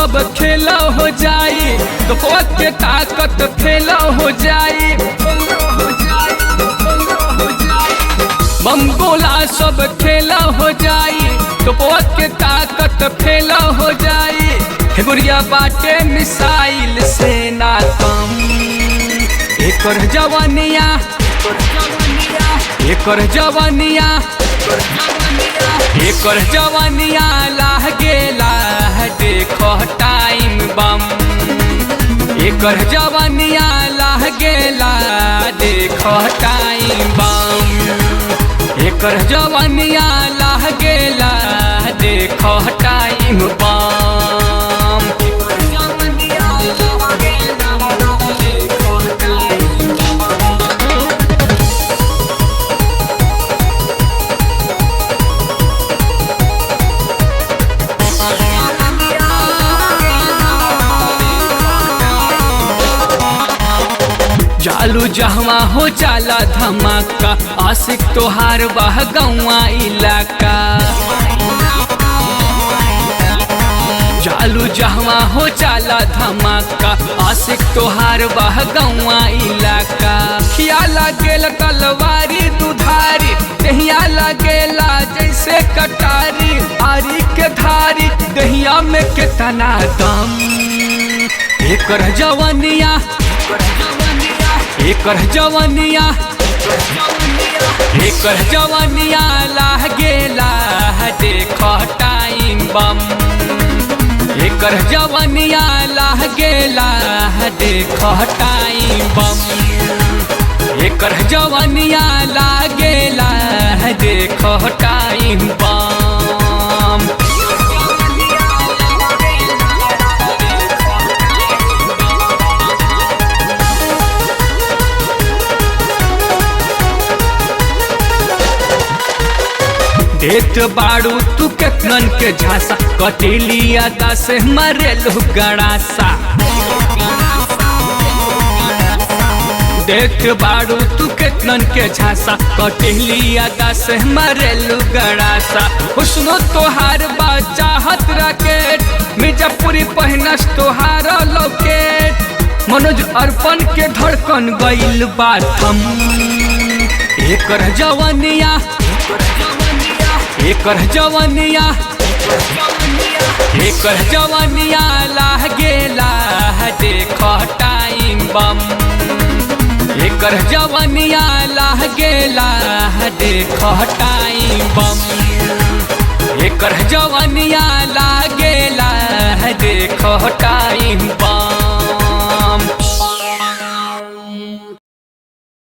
सब खेला हो जाई, तो के ताकत खेला हो जाई। बम गोला सब खेला हो जाई, तो के ताकत खेला हो जाई। हे गुड़िया बाटे मिसाइल से ना कम, एकर जवानिया एकर जवानिया एकर जवानिया लागेला देखो टाइम बम। एकर जवानिया लागेला देखो टाइम बम। एकर जवानिया लागेला देखो टाइम बम। चालू जहवा हो जाला धमाका, आशिक तोहार बह गौआ इलाका। चालू जहवा हो जाला धमाका, आशिक तोहार बह गौआ इलाका। खिया लागेल तलवारी दुधारी, दहिया लागेला जैसे कटारी। आरी के धारी दहिया में कितना दम, एकर जवानिया एकर जवानिया एकर जवानिया लागेला देखो टाइम बम। एकर जवानिया लागेला देखो टाइम बम। एकर जवानिया लागेला देखो टाइम बम। देत बाड़ू तू केतनन के झांसा, कटेलिया दा से मरेलू गड़ासा। देत बाड़ू तू केतनन के झांसा, कटेलिया दा से मरेलू गड़ासा। हुस्नो तोहार बा चाहत रकेट, मिर्जापुरी पहनस तोहार लौकेट। मनोज अर्पण के धड़कन गइल बा थम, एकर जवानिया एकर जवानिया एकर जवानिया लागेला देखो टाइम बम। एकर जवानिया लागेला देखो टाइम बम। एकर जवानिया लागेला देखो टाइम बम।